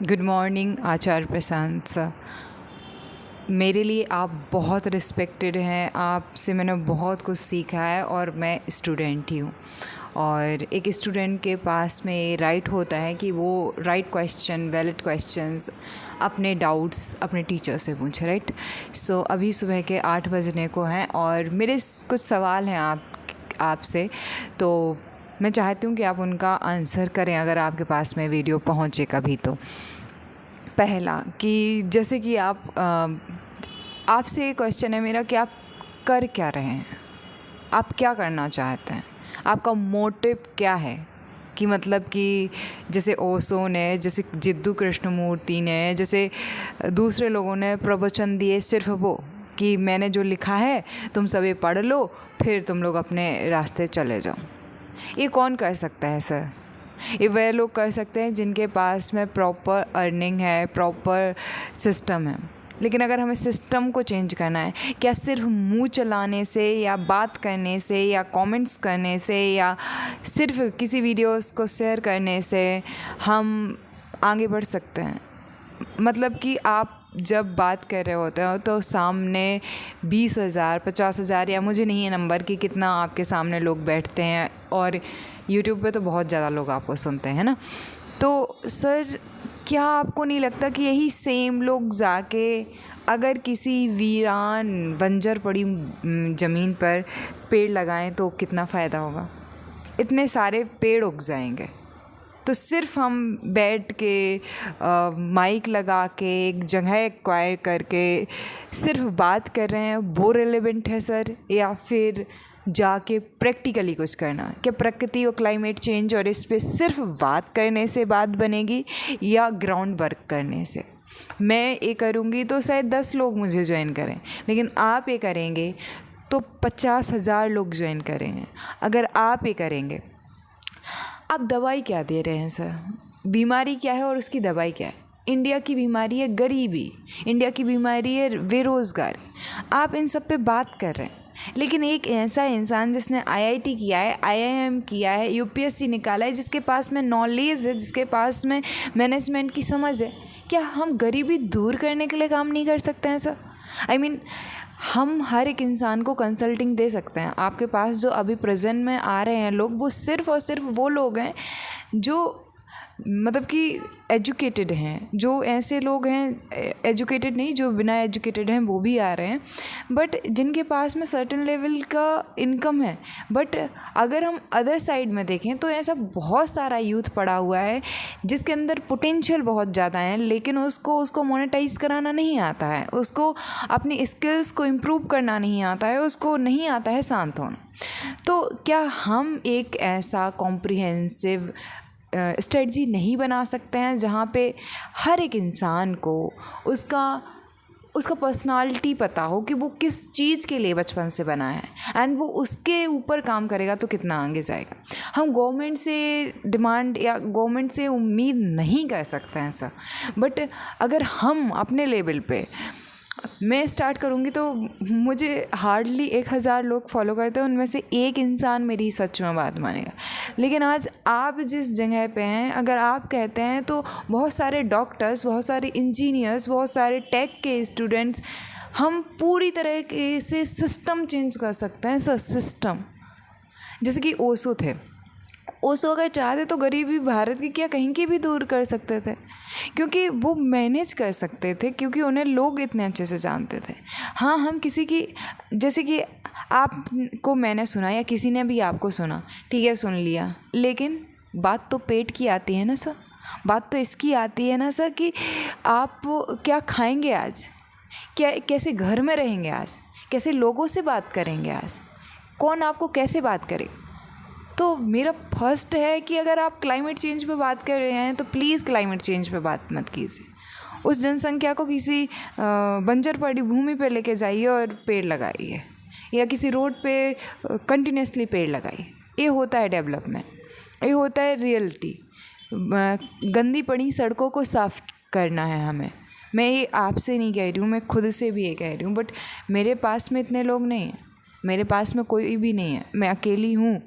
Good morning आचार्य प्रशांत sir. मेरे लिए आप बहुत रिस्पेक्टेड हैं, आपसे मैंने बहुत कुछ सीखा है और मैं स्टूडेंट ही हूँ। और एक स्टूडेंट के पास में राइट होता है कि वो राइट क्वेश्चन, वैलिड क्वेश्चंस, अपने डाउट्स अपने टीचर से पूछे, राइट। सो अभी सुबह के 8 बजने को हैं और मेरे कुछ सवाल हैं आपसे, तो मैं चाहती हूँ कि आप उनका आंसर करें अगर आपके पास में वीडियो पहुँचे कभी। तो पहला कि जैसे कि आपसे ये क्वेश्चन है मेरा कि आप कर क्या रहे हैं, आप क्या करना चाहते हैं, आपका मोटिव क्या है। कि मतलब कि जैसे ओशो ने, जैसे जिद्दू कृष्णमूर्ति ने, जैसे दूसरे लोगों ने प्रवचन दिए सिर्फ वो कि मैंने जो लिखा है तुम सभी पढ़ लो, फिर तुम लोग अपने रास्ते चले जाओ। ये कौन कर सकता है सर? ये वह लोग कर सकते हैं जिनके पास में प्रॉपर अर्निंग है, प्रॉपर सिस्टम है। लेकिन अगर हमें सिस्टम को चेंज करना है, क्या सिर्फ मुंह चलाने से या बात करने से या कमेंट्स करने से या सिर्फ किसी वीडियोस को शेयर करने से हम आगे बढ़ सकते हैं? मतलब कि आप जब बात कर रहे होते हो तो सामने 20,000, 50,000 या मुझे नहीं है नंबर कि कितना आपके सामने लोग बैठते हैं, और यूट्यूब पे तो बहुत ज़्यादा लोग आपको सुनते हैं ना। तो सर, क्या आपको नहीं लगता कि यही सेम लोग जाके अगर किसी वीरान बंजर पड़ी ज़मीन पर पेड़ लगाएं तो कितना फ़ायदा होगा? इतने सारे पेड़ उग जाएंगे। तो सिर्फ हम बैठ के माइक लगा के एक जगह एक्वायर करके सिर्फ बात कर रहे हैं, वो रिलेवेंट है सर? या फिर जाके प्रैक्टिकली कुछ करना? क्या प्रकृति और क्लाइमेट चेंज और इस पे सिर्फ बात करने से बात बनेगी या ग्राउंड वर्क करने से? मैं ये करूँगी तो शायद 10 लोग मुझे ज्वाइन करें, लेकिन आप ये करेंगे तो 50,000 लोग ज्वाइन करेंगे। अगर आप ये करेंगे, आप दवाई क्या दे रहे हैं सर? बीमारी क्या है और उसकी दवाई क्या है? इंडिया की बीमारी है गरीबी, इंडिया की बीमारी है बेरोज़गारी। आप इन सब पे बात कर रहे हैं, लेकिन एक ऐसा इंसान जिसने आईआईटी किया है, आईआईएम किया है, यूपीएससी निकाला है, जिसके पास में नॉलेज है, जिसके पास में मैनेजमेंट की समझ है, क्या हम गरीबी दूर करने के लिए काम नहीं कर सकते हैं सर? आई मीन, हम हर एक इंसान को कंसल्टिंग दे सकते हैं। आपके पास जो अभी प्रेजेंट में आ रहे हैं लोग, वो सिर्फ और सिर्फ वो लोग हैं जो मतलब कि एजुकेटेड हैं, जो ऐसे लोग हैं एजुकेटेड नहीं, जो बिना एजुकेटेड हैं वो भी आ रहे हैं, बट जिनके पास में सर्टेन लेवल का इनकम है। बट अगर हम अदर साइड में देखें तो ऐसा बहुत सारा यूथ पड़ा हुआ है जिसके अंदर पोटेंशियल बहुत ज़्यादा है, लेकिन उसको मोनेटाइज कराना नहीं आता है, उसको अपनी स्किल्स को इम्प्रूव करना नहीं आता है, उसको नहीं आता है शांत होना। तो क्या हम एक ऐसा कॉम्प्रिहेंसिव स्ट्रेटजी नहीं बना सकते हैं जहाँ पे हर एक इंसान को उसका पर्सनालिटी पता हो कि वो किस चीज़ के लिए बचपन से बना है, एंड वो उसके ऊपर काम करेगा तो कितना आगे जाएगा? हम गवर्नमेंट से डिमांड या गवर्नमेंट से उम्मीद नहीं कर सकते हैं सर। बट अगर हम अपने लेवल पे, मैं स्टार्ट करूँगी तो मुझे हार्डली 1,000 लोग फॉलो करते हैं, उनमें से एक इंसान मेरी सच में बात मानेगा। लेकिन आज आप जिस जगह पे हैं, अगर आप कहते हैं तो बहुत सारे डॉक्टर्स, बहुत सारे इंजीनियर्स, बहुत सारे टेक के स्टूडेंट्स, हम पूरी तरह से सिस्टम चेंज कर सकते हैं सर। सिस्टम जैसे कि ओशो थे, ओशो अगर चाहते तो गरीबी भारत की क्या कहीं की भी दूर कर सकते थे, क्योंकि वो मैनेज कर सकते थे, क्योंकि उन्हें लोग इतने अच्छे से जानते थे। हाँ, हम किसी की, जैसे कि आपको मैंने सुना या किसी ने भी आपको सुना, ठीक है, सुन लिया, लेकिन बात तो पेट की आती है ना सर। बात तो इसकी आती है ना सर कि आप क्या खाएंगे आज, क्या कैसे घर में रहेंगे आज, कैसे लोगों से बात करेंगे आज, कौन आपको कैसे बात करे। तो मेरा फर्स्ट है कि अगर आप क्लाइमेट चेंज पे बात कर रहे हैं तो प्लीज़ क्लाइमेट चेंज पे बात मत कीजिए। उस जनसंख्या को किसी बंजर पड़ी भूमि पे लेके जाइए और पेड़ लगाइए, या किसी रोड पे कंटिन्यूसली पेड़ लगाइए। ये होता है डेवलपमेंट, ये होता है रियलिटी। गंदी पड़ी सड़कों को साफ़ करना है हमें। मैं ये आपसे नहीं कह रही हूँ, मैं खुद से भी ये कह रही हूँ, बट मेरे पास में इतने लोग नहीं हैं, मेरे पास में कोई भी नहीं है, मैं अकेली हूँ।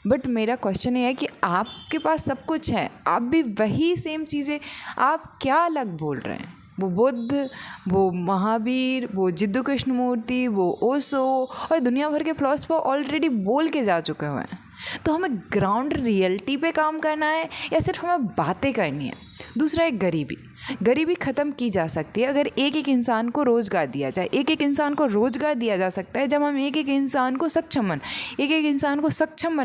बट मेरा क्वेश्चन ये है कि आपके पास सब कुछ है, आप भी वही सेम चीज़ें, आप क्या अलग बोल रहे हैं? वो बुद्ध, वो महावीर, वो जिद्दू कृष्णमूर्ति, वो ओशो और दुनिया भर के फिलोसफर ऑलरेडी बोल के जा चुके हुए हैं। तो हमें ग्राउंड रियलिटी पे काम करना है या सिर्फ हमें बातें करनी है? दूसरा है गरीबी ख़त्म की जा सकती है अगर एक एक इंसान को रोज़गार दिया जाए। एक एक इंसान को रोज़गार दिया जा सकता है जब हम एक एक इंसान को सक्षम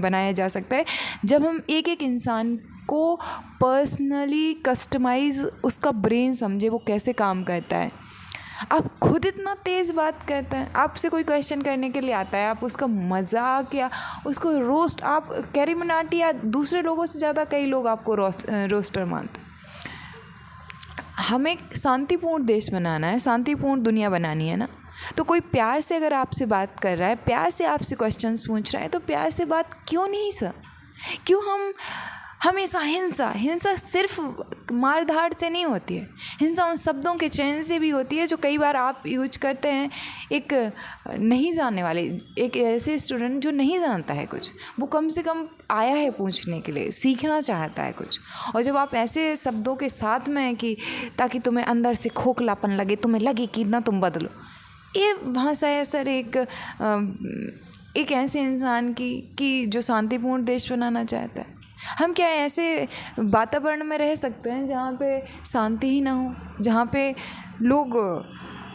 बनाया जा सकता है जब हम एक एक इंसान को पर्सनली कस्टमाइज़ उसका ब्रेन समझे, वो कैसे काम करता है। आप खुद इतना तेज़ बात करते हैं, आपसे कोई क्वेश्चन करने के लिए आता है, आप उसका मजाक या उसको रोस्ट, आप कैरी मिनाटी या दूसरे लोगों से ज़्यादा कई लोग आपको रोस्टर मानते हैं। हमें शांतिपूर्ण देश बनाना है, शांतिपूर्ण दुनिया बनानी है ना। तो कोई प्यार से अगर आपसे बात कर रहा है, प्यार से आपसे क्वेश्चंस पूछ रहा है, तो प्यार से बात क्यों नहीं सर? क्यों हम हमेशा हिंसा सिर्फ मार धाड़ से नहीं होती है। हिंसा उन शब्दों के चयन से भी होती है जो कई बार आप यूज करते हैं। एक नहीं जानने वाले, एक ऐसे स्टूडेंट जो नहीं जानता है कुछ, वो कम से कम आया है पूछने के लिए, सीखना चाहता है कुछ, और जब आप ऐसे शब्दों के साथ में कि ताकि तुम्हें अंदर से खोखलापन लगे, तुम्हें लगे कि ना तुम बदलो, ये भाषा है सर एक ऐसे इंसान की जो शांतिपूर्ण देश बनाना चाहता है। हम क्या ऐसे वातावरण में रह सकते हैं जहाँ पे शांति ही ना हो, जहाँ पे लोग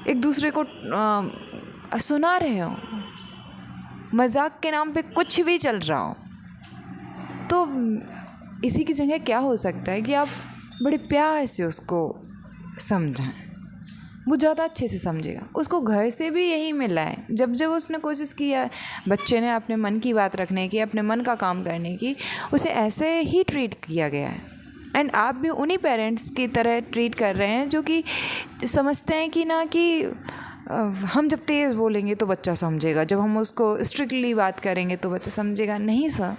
एक दूसरे को सुना रहे हो, मजाक के नाम पे कुछ भी चल रहा हो? तो इसी की जगह क्या हो सकता है कि आप बड़े प्यार से उसको समझाएं, वो ज़्यादा अच्छे से समझेगा। उसको घर से भी यही मिला है। जब जब उसने कोशिश किया, बच्चे ने अपने मन की बात रखने की, अपने मन का काम करने की, उसे ऐसे ही ट्रीट किया गया है। एंड आप भी उन्हीं पेरेंट्स की तरह ट्रीट कर रहे हैं जो कि समझते हैं कि ना कि हम जब तेज़ बोलेंगे तो बच्चा समझेगा, जब हम उसको स्ट्रिक्टली बात करेंगे तो बच्चा समझेगा। नहीं सर,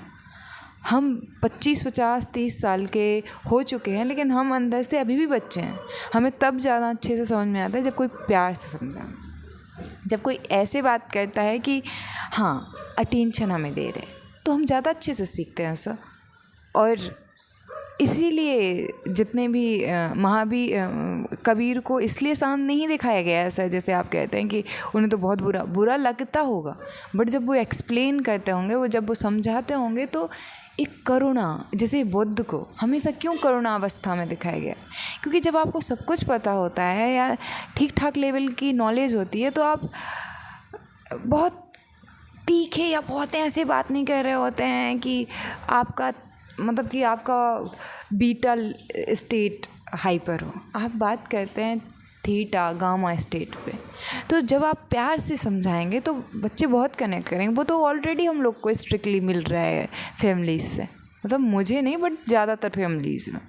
हम 25, 50, 30 साल के हो चुके हैं, लेकिन हम अंदर से अभी भी बच्चे हैं। हमें तब ज़्यादा अच्छे से समझ में आता है जब कोई प्यार से समझा, जब कोई ऐसे बात करता है कि हाँ अटेंशन हमें दे रहे, तो हम ज़्यादा अच्छे से सीखते हैं सर। और इसीलिए जितने भी महावीर कबीर को इसलिए शांत नहीं दिखाया गया है सर, जैसे आप कहते हैं कि उन्हें तो बहुत बुरा लगता होगा, बट जब वो एक्सप्लेन करते होंगे, वो जब वो समझाते होंगे, तो एक करुणा, जैसे बुद्ध को हमेशा क्यों करुणा अवस्था में दिखाया गया? क्योंकि जब आपको सब कुछ पता होता है या ठीक ठाक लेवल की नॉलेज होती है, तो आप बहुत तीखे या बहुत ऐसे बात नहीं कर रहे होते हैं कि आपका मतलब कि आपका बीटा स्टेट हाइपर हो। आप बात करते हैं थीटा गामा स्टेट पे। तो जब आप प्यार से समझाएंगे तो बच्चे बहुत कनेक्ट करेंगे। वो तो ऑलरेडी हम लोग को स्ट्रिक्टली मिल रहा है फैमिलीज़ से, मतलब मुझे नहीं बट ज़्यादातर फैमिलीज़ में।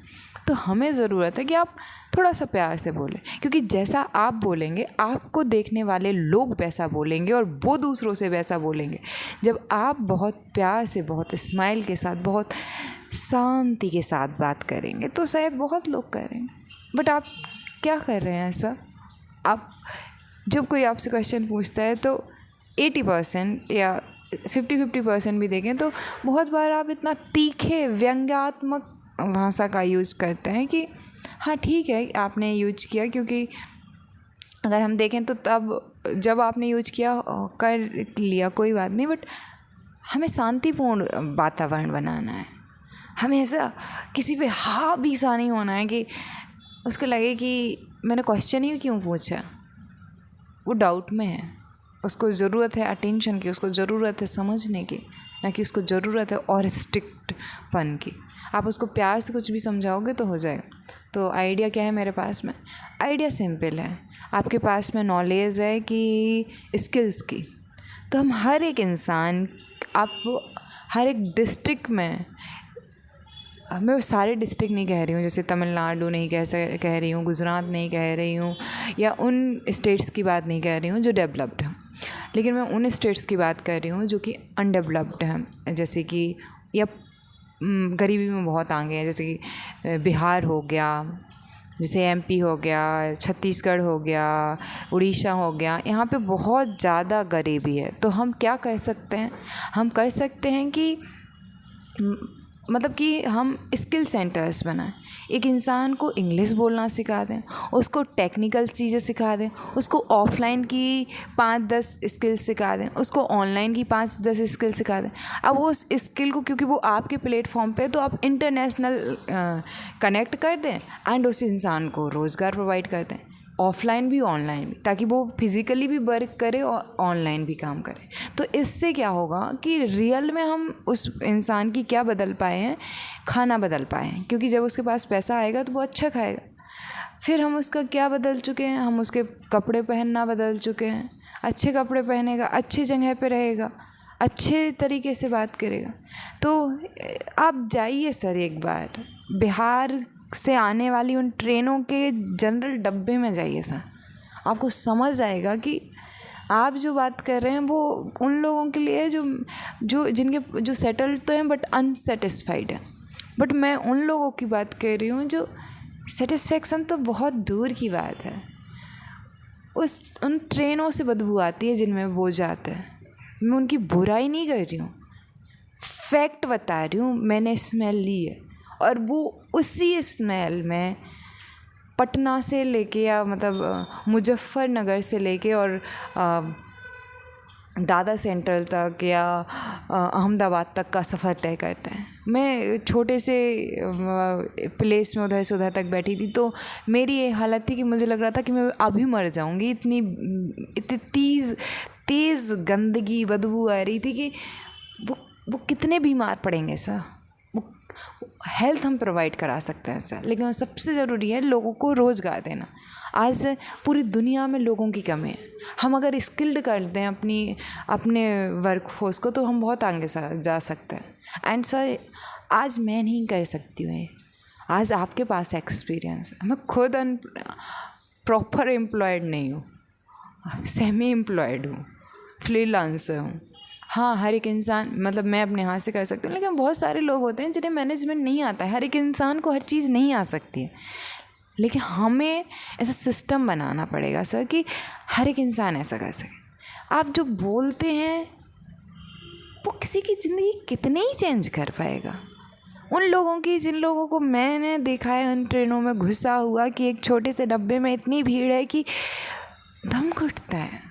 तो हमें ज़रूरत है कि आप थोड़ा सा प्यार से बोलें, क्योंकि जैसा आप बोलेंगे आपको देखने वाले लोग वैसा बोलेंगे और वो दूसरों से वैसा बोलेंगे। जब आप बहुत प्यार से, बहुत स्माइल के साथ, बहुत शांति के साथ बात करेंगे तो शायद बहुत लोग करेंगे। बट आप क्या कर रहे हैं ऐसा? आप जब कोई आपसे क्वेश्चन पूछता है तो 80% या 50% भी देखें तो बहुत बार आप इतना तीखे व्यंग्यात्मक भाषा का यूज़ करते हैं कि हाँ ठीक है आपने यूज किया, क्योंकि अगर हम देखें तो तब जब आपने यूज किया कर लिया कोई बात नहीं, बट हमें शांतिपूर्ण वातावरण बनाना है। हमें ऐसा किसी पे हावी सा नहीं होना है कि उसको लगे कि मैंने क्वेश्चन ही क्यों पूछा, वो डाउट में है, उसको ज़रूरत है अटेंशन की, उसको ज़रूरत है समझने की, ना कि उसको ज़रूरत है और स्ट्रिक्टपन की। आप उसको प्यार से कुछ भी समझाओगे तो हो जाएगा। तो आइडिया क्या है मेरे पास में? आइडिया सिंपल है, आपके पास में नॉलेज है कि स्किल्स की, तो हम हर एक इंसान, आप हर एक डिस्ट्रिक्ट में, मैं सारे डिस्ट्रिक्ट नहीं कह रही हूँ, जैसे तमिलनाडु नहीं कह रही हूँ, गुजरात नहीं कह रही हूँ, या उन स्टेट्स की बात नहीं कह रही हूँ जो डेवलप्ड हैं, लेकिन मैं उन स्टेट्स की बात कर रही हूँ जो कि अनडेवलप्ड हैं, जैसे कि या गरीबी में बहुत आगे हैं, जैसे कि बिहार हो गया, जैसे एमपी हो गया, छत्तीसगढ़ हो गया, उड़ीसा हो गया, यहाँ पे बहुत ज़्यादा गरीबी है। तो हम क्या कर सकते हैं? हम कर सकते हैं कि मतलब कि हम स्किल सेंटर्स बनाएं, एक इंसान को इंग्लिश बोलना सिखा दें, उसको टेक्निकल चीज़ें सिखा दें, उसको ऑफलाइन की 5-10 स्किल सिखा दें, उसको ऑनलाइन की 5-10 स्किल सिखा दें। अब वो उस स्किल को, क्योंकि वो आपके प्लेटफॉर्म पे, तो आप इंटरनेशनल कनेक्ट कर दें एंड उस इंसान को रोज़गार प्रोवाइड कर दें, ऑफलाइन भी ऑनलाइन भी, ताकि वो फिज़िकली भी वर्क करे और ऑनलाइन भी काम करे। तो इससे क्या होगा कि रियल में हम उस इंसान की क्या बदल पाए हैं? खाना बदल पाए हैं, क्योंकि जब उसके पास पैसा आएगा तो वो अच्छा खाएगा। फिर हम उसका क्या बदल चुके हैं? हम उसके कपड़े पहनना बदल चुके हैं। अच्छे कपड़े पहनेगा, अच्छी जगह पे रहेगा, अच्छे तरीके से बात करेगा। तो आप जाइए सर एक बार बिहार से आने वाली उन ट्रेनों के जनरल डब्बे में जाइए सर, आपको समझ आएगा कि आप जो बात कर रहे हैं वो उन लोगों के लिए जो सेटल्ड तो हैं बट अनसेटिस्फाइड है। बट मैं उन लोगों की बात कर रही हूँ जो सेटिस्फेक्शन तो बहुत दूर की बात है। उन ट्रेनों से बदबू आती है जिनमें वो जाते हैं। मैं उनकी बुराई नहीं कर रही हूँ, फैक्ट बता रही हूँ। मैंने स्मेल ली है और वो उसी स्मेल में पटना से लेके या मतलब मुजफ्फरनगर से लेके और दादर सेंट्रल तक या अहमदाबाद तक का सफ़र तय करते हैं। मैं छोटे से प्लेस में उधर से उधर तक बैठी थी, तो मेरी ये हालत थी कि मुझे लग रहा था कि मैं अभी मर जाऊंगी। इतनी तेज़ गंदगी बदबू आ रही थी कि वो कितने बीमार पड़ेंगे सर। वो हेल्थ हम प्रोवाइड करा सकते हैं सर, लेकिन सबसे ज़रूरी है लोगों को रोज़गार देना। आज पूरी दुनिया में लोगों की कमी है। हम अगर स्किल्ड कर दें अपने वर्कफोर्स को, तो हम बहुत आगे जा सकते हैं। एंड सर, आज मैं नहीं कर सकती हूँ, आज आपके पास एक्सपीरियंस है। मैं खुद प्रॉपर एम्प्लॉयड नहीं हूँ, सेमी एम्प्लॉयड हूँ, फ्रीलांसर हूँ। हाँ, हर एक इंसान, मतलब मैं अपने हाथ से कर सकती हूँ, लेकिन बहुत सारे लोग होते हैं जिन्हें मैनेजमेंट नहीं आता है। हर एक इंसान को हर चीज़ नहीं आ सकती है, लेकिन हमें ऐसा सिस्टम बनाना पड़ेगा सर कि हर एक इंसान ऐसा कर सके। आप जो बोलते हैं वो किसी की ज़िंदगी कितने ही चेंज कर पाएगा। उन लोगों की, जिन लोगों को मैंने देखा है उन ट्रेनों में घुसा हुआ, कि एक छोटे से डब्बे में इतनी भीड़ है कि दम घुटता है।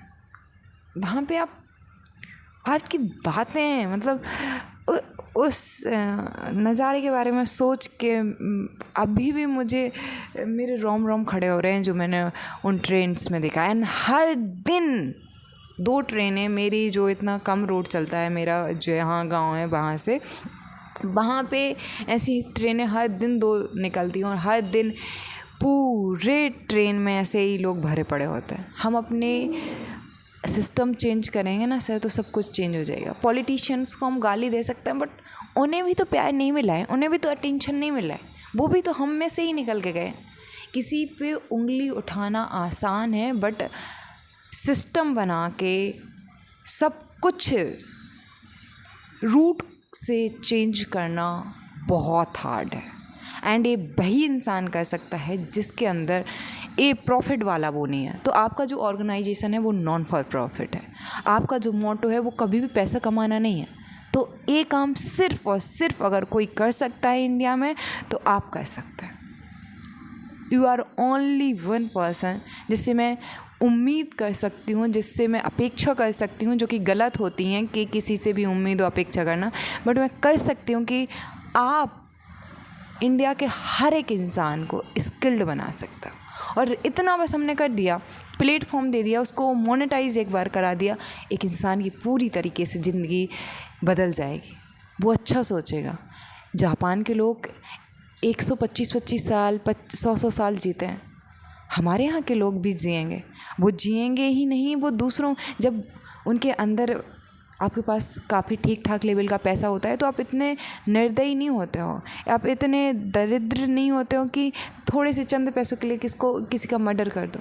वहाँ पे आपकी बातें, मतलब उस नज़ारे के बारे में सोच के अभी भी मेरे रोम खड़े हो रहे हैं जो मैंने उन ट्रेन्स में देखा है। एंड हर दिन 2 ट्रेनें मेरी, जो इतना कम रूट चलता है मेरा, जो यहाँ गांव है वहाँ से, वहाँ पे ऐसी ट्रेनें हर दिन 2 निकलती हैं और हर दिन पूरे ट्रेन में ऐसे ही लोग भरे पड़े होते हैं। हम अपने सिस्टम चेंज करेंगे ना सर, तो सब कुछ चेंज हो जाएगा। पॉलिटिशियंस को हम गाली दे सकते हैं, बट उन्हें भी तो प्यार नहीं मिला है, उन्हें भी तो अटेंशन नहीं मिला है। वो भी तो हम में से ही निकल के गए। किसी पे उंगली उठाना आसान है, बट सिस्टम बना के सब कुछ रूट से चेंज करना बहुत हार्ड है। एंड ये वही इंसान कर सकता है जिसके अंदर ये प्रॉफिट वाला वो नहीं है। तो आपका जो ऑर्गेनाइजेशन है वो नॉन फॉर प्रॉफिट है, आपका जो मोटो है वो कभी भी पैसा कमाना नहीं है। तो ये काम सिर्फ और सिर्फ अगर कोई कर सकता है इंडिया में, तो आप कर सकते हैं। You are only one person जिससे मैं उम्मीद कर सकती हूँ, जिससे मैं अपेक्षा कर सकती हूँ, जो कि गलत होती हैं कि किसी से भी उम्मीद और अपेक्षा करना। बट मैं कर सकती हूँ कि आप इंडिया के हर एक इंसान को स्किल्ड बना सकता। और इतना बस हमने कर दिया, प्लेटफॉर्म दे दिया, उसको मोनेटाइज एक बार करा दिया, एक इंसान की पूरी तरीके से ज़िंदगी बदल जाएगी। वो अच्छा सोचेगा। जापान के लोग 125 साल 100 साल जीते हैं, हमारे यहाँ के लोग भी जिएंगे। वो जिएंगे ही नहीं, वो दूसरों, जब उनके अंदर आपके पास काफ़ी ठीक ठाक लेवल का पैसा होता है, तो आप इतने निर्दयी नहीं होते हो, आप इतने दरिद्र नहीं होते हो कि थोड़े से चंद पैसों के लिए किसी का मर्डर कर दो।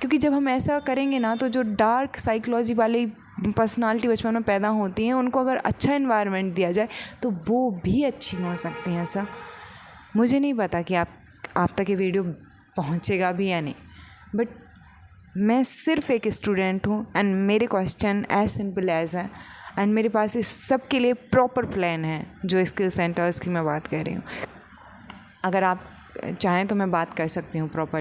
क्योंकि जब हम ऐसा करेंगे ना, तो जो डार्क साइकोलॉजी वाली पर्सनालिटी बचपन में पैदा होती हैं, उनको अगर अच्छा एनवायरनमेंट दिया जाए तो वो भी अच्छी हो सकती हैं। ऐसा मुझे नहीं पता कि आप तक ये वीडियो पहुँचेगा भी या नहीं, बट मैं सिर्फ एक स्टूडेंट हूँ एंड मेरे क्वेश्चन एज सिंपल एज है एंड मेरे पास इस सब के लिए प्रॉपर प्लान है जो स्किल सेंटर्स की मैं बात कर रही हूँ। अगर आप चाहें तो मैं बात कर सकती हूँ प्रॉपर